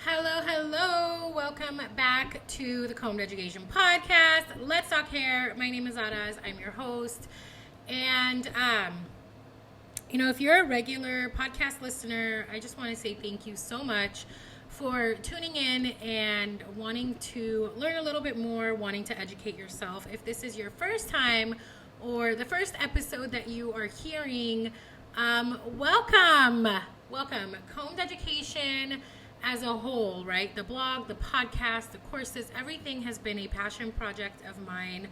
Hello. Welcome back to the Combed Education Podcast. Let's talk hair. My name is Araz. I'm your host. And, if you're a regular podcast listener, I just want to say thank you so much for tuning in and wanting to learn a little bit more, wanting to educate yourself. If this is your first time or the first episode that you are hearing, welcome. Combed Education as a whole, right? The blog, the podcast, the courses, everything has been a passion project of mine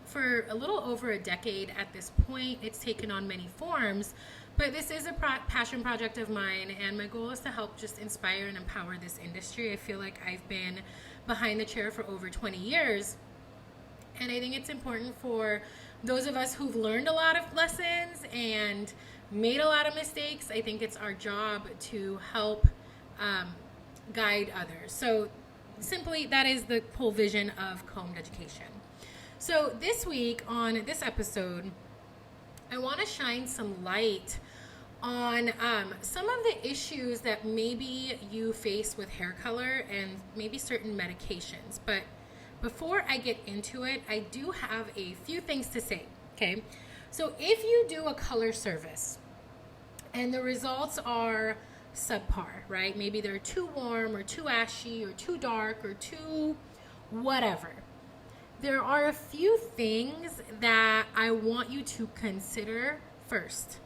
for a little over a decade at this point. It's taken on many forms, but this is a passion project of mine, and my goal is to help just inspire and empower this industry. I feel like I've been behind the chair for over 20 years, and I think it's important for those of us who've learned a lot of lessons and made a lot of mistakes. I think it's our job to help guide others. So simply, that is the whole vision of Combed Education. So this week on this episode, I want to shine some light on some of the issues that maybe you face with hair color and maybe certain medications. But before I get into it, I do have a few things to say, okay? So if you do a color service and the results are subpar, right? Maybe they're too warm or too ashy or too dark or too whatever. There are a few things that I want you to consider first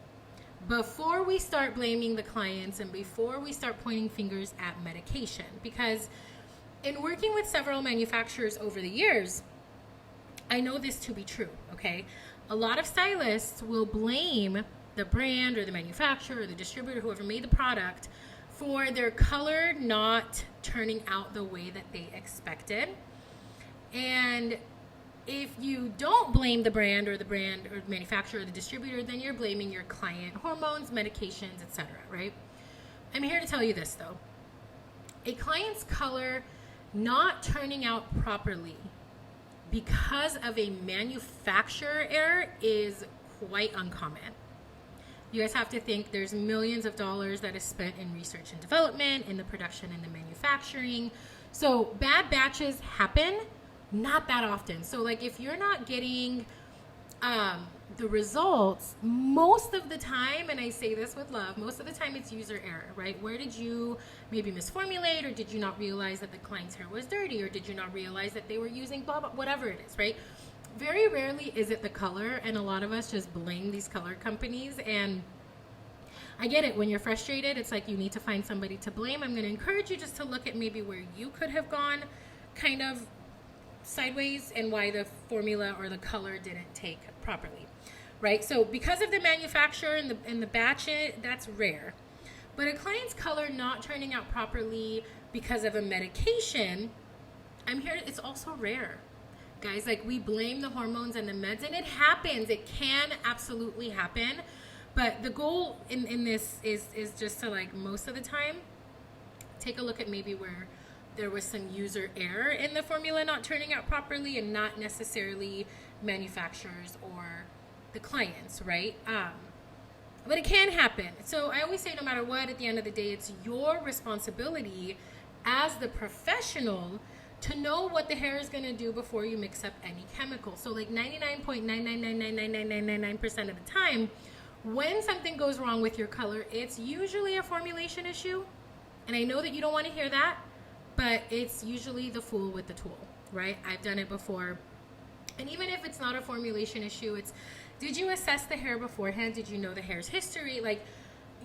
before we start blaming the clients and before we start pointing fingers at medication. Because in working with several manufacturers over the years, I know this to be true, okay? A lot of stylists will blame the brand or the manufacturer or the distributor, whoever made the product, for their color not turning out the way that they expected. And if you don't blame the brand or the manufacturer or the distributor, then you're blaming your client, hormones, medications, etc., right? I'm here to tell you this though. A client's color not turning out properly because of a manufacturer error is quite uncommon. You guys have to think there's millions of dollars that is spent in research and development, in the production and the manufacturing. So bad batches happen, not that often. So like if you're not getting the results, most of the time, and I say this with love, most of the time it's user error, right? Where did you maybe misformulate, or did you not realize that the client's hair was dirty, or did you not realize that they were using blah, blah, whatever it is, right? Very rarely is it the color, and a lot of us just blame these color companies. And I get it, when you're frustrated, it's like you need to find somebody to blame. I'm going to encourage you just to look at maybe where you could have gone kind of sideways and why the formula or the color didn't take properly, right? So because of the manufacturer and the batch, that's rare. But a client's color not turning out properly because of a medication, it's also rare. Guys, like, we blame the hormones and the meds, and it happens. It can absolutely happen. But the goal in this is just to, like, most of the time, take a look at maybe where there was some user error in the formula not turning out properly, and not necessarily manufacturers or the clients, right? But it can happen. So I always say, no matter what, at the end of the day, it's your responsibility as the professional to know what the hair is going to do before you mix up any chemical. So like 99.9999999% of the time, when something goes wrong with your color, it's usually a formulation issue. And I know that you don't want to hear that, but it's usually the fool with the tool, right? I've done it before. And even if it's not a formulation issue, it's, did you assess the hair beforehand? Did you know the hair's history? Like,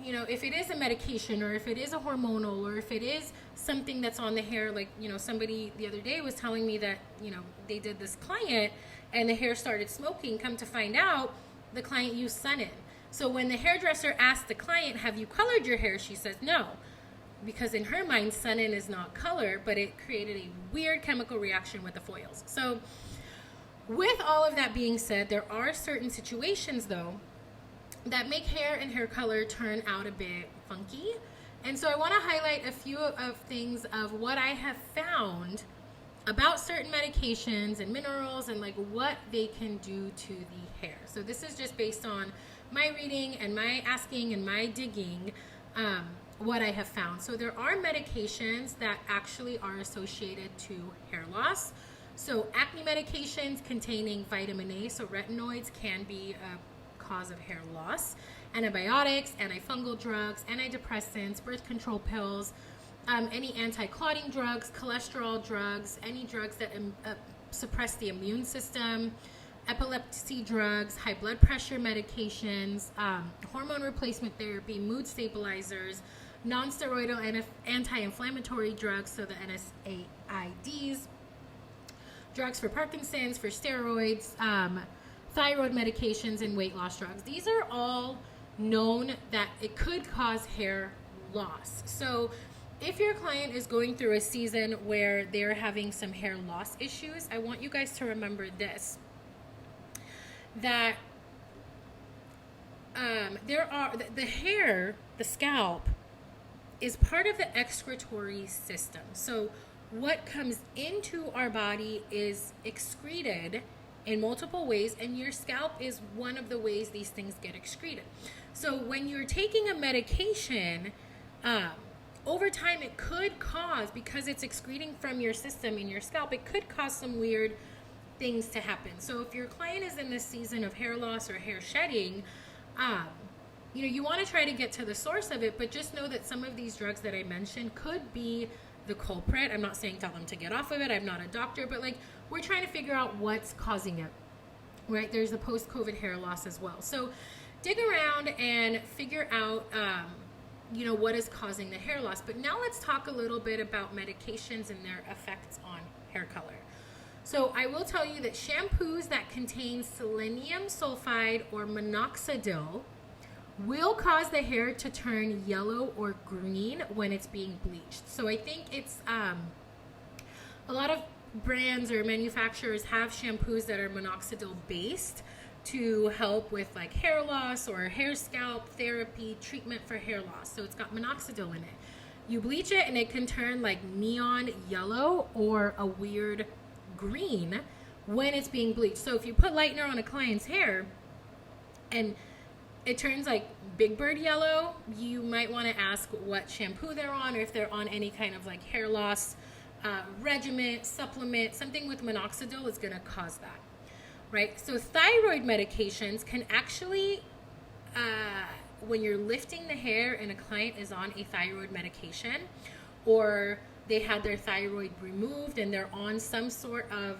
if it is a medication, or if it is a hormonal, or if it is something that's on the hair, like, somebody the other day was telling me that, they did this client and the hair started smoking. Come to find out, the client used Sun-In. So when the hairdresser asked the client, have you colored your hair? She says no, because in her mind, Sun-In is not color, but it created a weird chemical reaction with the foils. So with all of that being said, there are certain situations though that make hair and hair color turn out a bit funky. And so I want to highlight a few of things of what I have found about certain medications and minerals and like what they can do to the hair. So this is just based on my reading and my asking and my digging what I have found. So there are medications that actually are associated to hair loss. So acne medications containing vitamin A, so retinoids, can be a cause of hair loss. Antibiotics, antifungal drugs, antidepressants, birth control pills, any anti-clotting drugs, cholesterol drugs, any drugs that suppress the immune system, epilepsy drugs, high blood pressure medications, hormone replacement therapy, mood stabilizers, non-steroidal anti-inflammatory drugs, so the NSAIDs, drugs for Parkinson's, for steroids, thyroid medications, and weight loss drugs. These are all known that it could cause hair loss. So if your client is going through a season where they're having some hair loss issues, I want you guys to remember this, that the hair, the scalp, is part of the excretory system. So what comes into our body is excreted in multiple ways, and your scalp is one of the ways these things get excreted. So when you're taking a medication, over time it could cause, because it's excreting from your system in your scalp, it could cause some weird things to happen. So if your client is in this season of hair loss or hair shedding, you want to try to get to the source of it, but just know that some of these drugs that I mentioned could be the culprit. I'm not saying tell them to get off of it. I'm not a doctor, but we're trying to figure out what's causing it, right? There's the post-COVID hair loss as well. So dig around and figure out, what is causing the hair loss. But now let's talk a little bit about medications and their effects on hair color. So I will tell you that shampoos that contain selenium sulfide or minoxidil will cause the hair to turn yellow or green when it's being bleached. So I think it's a lot of brands or manufacturers have shampoos that are minoxidil based to help with hair loss or hair scalp therapy treatment for hair loss. So it's got minoxidil in it. You bleach it and it can turn neon yellow or a weird green when it's being bleached. So if you put lightener on a client's hair and it turns Big Bird yellow, you might want to ask what shampoo they're on, or if they're on any kind of hair loss regimen, supplement. Something with minoxidil is going to cause that, right? So thyroid medications can actually, when you're lifting the hair and a client is on a thyroid medication, or they had their thyroid removed and they're on some sort of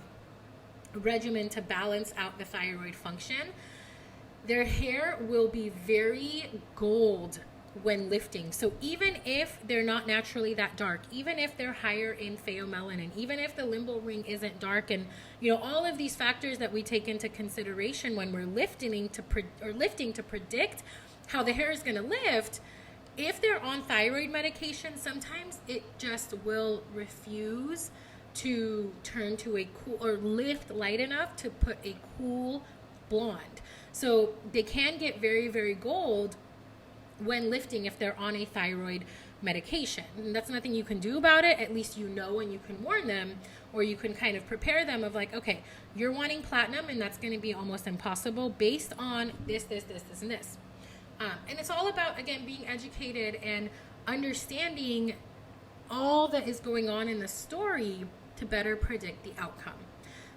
regimen to balance out the thyroid function, their hair will be very gold when lifting. So even if they're not naturally that dark, even if they're higher in pheomelanin, even if the limbal ring isn't dark, and all of these factors that we take into consideration when we're lifting to predict how the hair is going to lift, if they're on thyroid medication, sometimes it just will refuse to turn to a cool or lift light enough to put a cool blonde. So they can get very, very gold when lifting if they're on a thyroid medication. And that's nothing you can do about it. At least and you can warn them, or you can kind of prepare them of okay, you're wanting platinum and that's going to be almost impossible based on this, and this. And it's all about, again, being educated and understanding all that is going on in the story to better predict the outcome.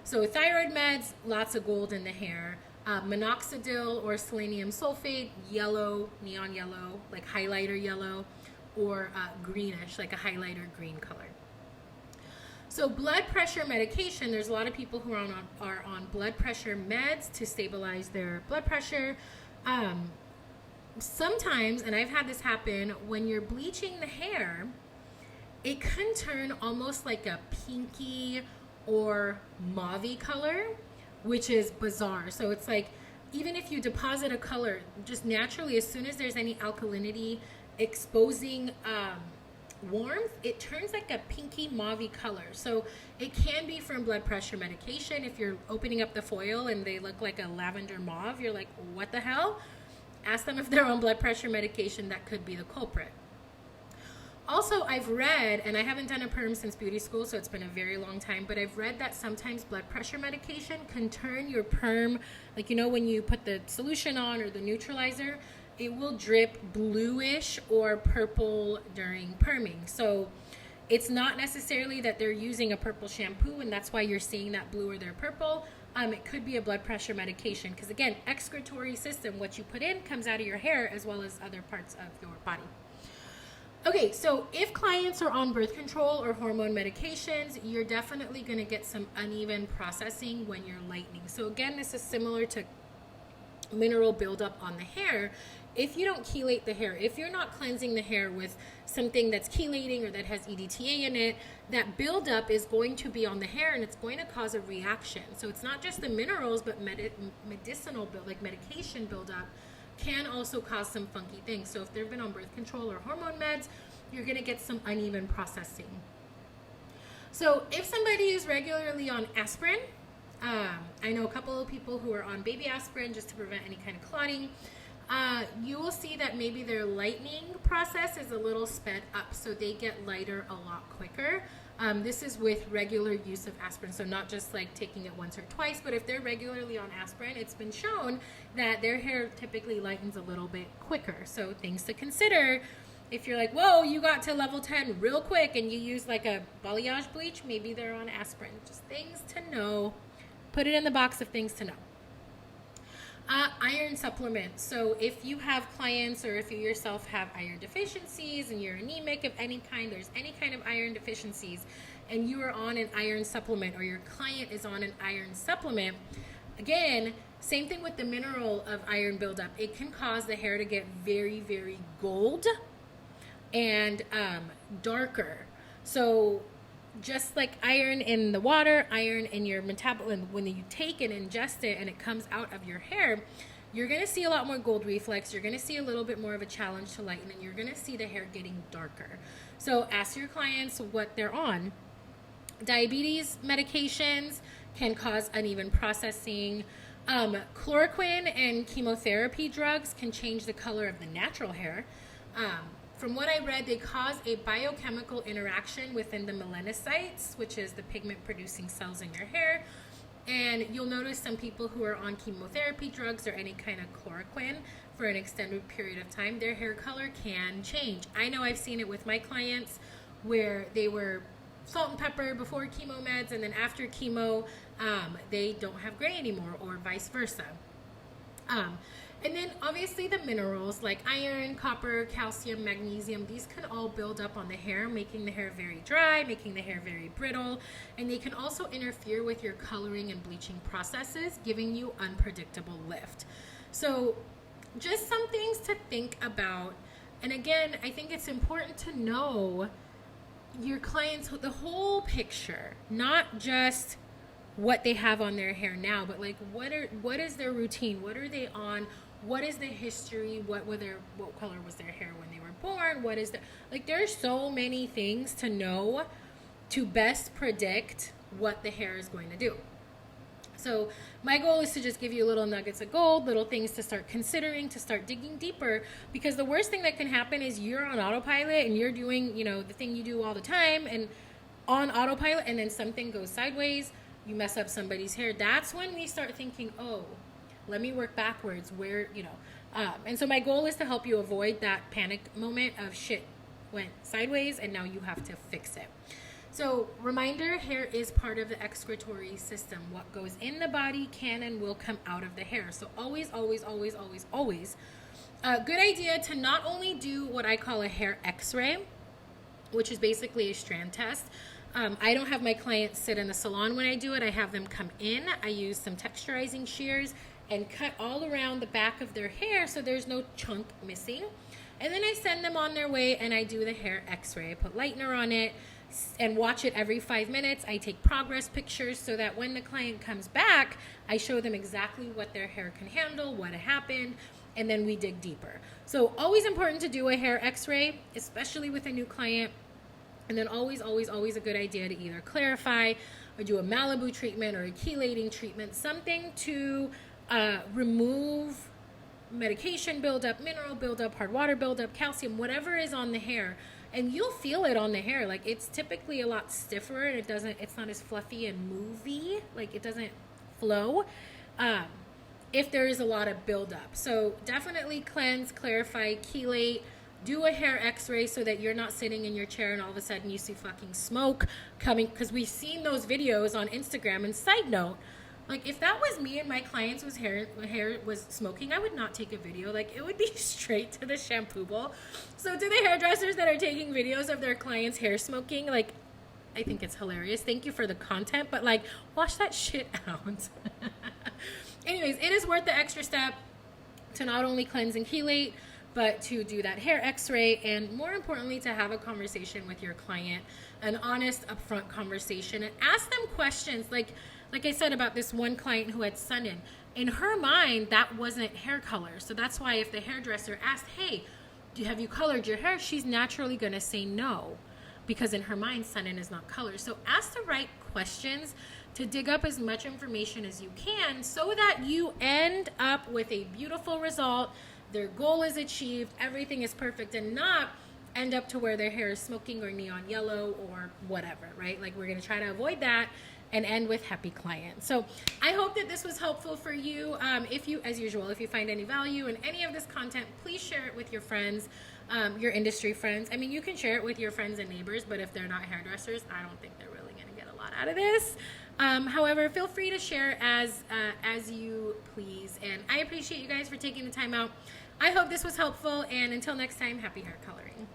So thyroid meds, lots of gold in the hair. Minoxidil or selenium sulfate, yellow, neon yellow, highlighter yellow, or greenish, a highlighter green color. So blood pressure medication, there's a lot of people who are on blood pressure meds to stabilize their blood pressure. Sometimes, and I've had this happen, when you're bleaching the hair, it can turn almost like a pinky or mauve-y color, which is bizarre. So it's even if you deposit a color, just naturally, as soon as there's any alkalinity exposing warmth, it turns like a pinky mauve color. So it can be from blood pressure medication. If you're opening up the foil and they look like a lavender mauve, you're like, what the hell? Ask them if they're on blood pressure medication. That could be the culprit. Also, I've read, and I haven't done a perm since beauty school, so it's been a very long time, but I've read that sometimes blood pressure medication can turn your perm, when you put the solution on or the neutralizer, it will drip bluish or purple during perming. So it's not necessarily that they're using a purple shampoo and that's why you're seeing that blue or they're purple. It could be a blood pressure medication because, again, excretory system, what you put in comes out of your hair as well as other parts of your body. Okay, so if clients are on birth control or hormone medications, you're definitely going to get some uneven processing when you're lightening. So again, this is similar to mineral buildup on the hair. If you don't chelate the hair, if you're not cleansing the hair with something that's chelating or that has EDTA in it, that buildup is going to be on the hair and it's going to cause a reaction. So it's not just the minerals, but medicinal like medication buildup can also cause some funky things. So if they've been on birth control or hormone meds, you're going to get some uneven processing. So if somebody is regularly on aspirin, I know a couple of people who are on baby aspirin just to prevent any kind of clotting. You will see that maybe their lightening process is a little sped up, so they get lighter a lot quicker. This is with regular use of aspirin, so not just like taking it once or twice, but if they're regularly on aspirin, it's been shown that their hair typically lightens a little bit quicker. So things to consider. If you're like, whoa, you got to level 10 real quick and you use like a balayage bleach, maybe they're on aspirin. Just things to know. Put it in the box of things to know. Iron supplements. So if you have clients or if you yourself have iron deficiencies and you're anemic of any kind, there's any kind of iron deficiencies, and you are on an iron supplement or your client is on an iron supplement, again, same thing with the mineral of iron buildup. It can cause the hair to get very, very gold and darker. So just like iron in the water, iron in your metabolism, when you take and ingest it and it comes out of your hair, you're going to see a lot more gold reflex. You're going to see a little bit more of a challenge to lighten, and you're going to see the hair getting darker. So ask your clients what they're on. Diabetes medications can cause uneven processing. Chloroquine and chemotherapy drugs can change the color of the natural hair. From what I read, they cause a biochemical interaction within the melanocytes, which is the pigment producing cells in your hair. And you'll notice some people who are on chemotherapy drugs or any kind of chloroquine for an extended period of time, their hair color can change. I know I've seen it with my clients where they were salt and pepper before chemo meds, and then after chemo, they don't have gray anymore, or vice versa. And then obviously the minerals like iron, copper, calcium, magnesium, these can all build up on the hair, making the hair very dry, making the hair very brittle, and they can also interfere with your coloring and bleaching processes, giving you unpredictable lift. So just some things to think about. And again, I think it's important to know your clients, the whole picture, not just what they have on their hair now, but like what is their routine? What are they on? What is the history? What color was their hair when they were born? What is there's so many things to know to best predict what the hair is going to do. So my goal is to just give you little nuggets of gold, little things to start considering, to start digging deeper, because the worst thing that can happen is you're on autopilot and you're doing, the thing you do all the time and on autopilot, and then something goes sideways, you mess up somebody's hair. That's when we start thinking, oh, let me work backwards and so my goal is to help you avoid that panic moment of shit went sideways and now you have to fix it. So reminder, hair is part of the excretory system. What goes in the body can and will come out of the hair. So always, always, always, always, always a good idea to not only do what I call a hair x-ray, which is basically a strand test. I don't have my clients sit in the salon when I do it. I have them come in. I use some texturizing shears and cut all around the back of their hair so there's no chunk missing. And then I send them on their way and I do the hair x-ray. I put lightener on it and watch it every 5 minutes. I take progress pictures so that when the client comes back, I show them exactly what their hair can handle, what happened, and then we dig deeper. So always important to do a hair x-ray, especially with a new client. And then always, always, always a good idea to either clarify or do a Malibu treatment or a chelating treatment, something to remove medication buildup, mineral buildup, hard water buildup, calcium, whatever is on the hair. And you'll feel it on the hair. Like it's typically a lot stiffer and it's not as fluffy and movie. Like it doesn't flow. if there is a lot of buildup. So definitely cleanse, clarify, chelate, do a hair x-ray so that you're not sitting in your chair and all of a sudden you see fucking smoke coming, because we've seen those videos on Instagram. And side note, like, if that was me and my clients was hair was smoking, I would not take a video. Like, it would be straight to the shampoo bowl. So to the hairdressers that are taking videos of their clients' hair smoking, like, I think it's hilarious. Thank you for the content, but like, wash that shit out. Anyways, it is worth the extra step to not only cleanse and chelate, but to do that hair x-ray, and more importantly, to have a conversation with your client, an honest, upfront conversation, and ask them questions. Like I said about this one client who had sun in her mind, that wasn't hair color. So that's why if the hairdresser asked, hey, have you colored your hair? She's naturally going to say no, because in her mind, sun is not color. So ask the right questions to dig up as much information as you can so that you end up with a beautiful result. Their goal is achieved, everything is perfect, and not end up to where their hair is smoking or neon yellow or whatever, right? Like, we're going to try to avoid that and end with happy clients. So I hope that this was helpul for you. If you, as usual, if you find any value in any of this content, please share it with your friends, your industry friends. I mean, you can share it with your friends and neighbors, but if they're not hairdressers, I don't think they're really going to get a lot out of this. However, feel free to share as you please. And I appreciate you guys for taking the time out. I hope this was helpful. And until next time, happy hair coloring.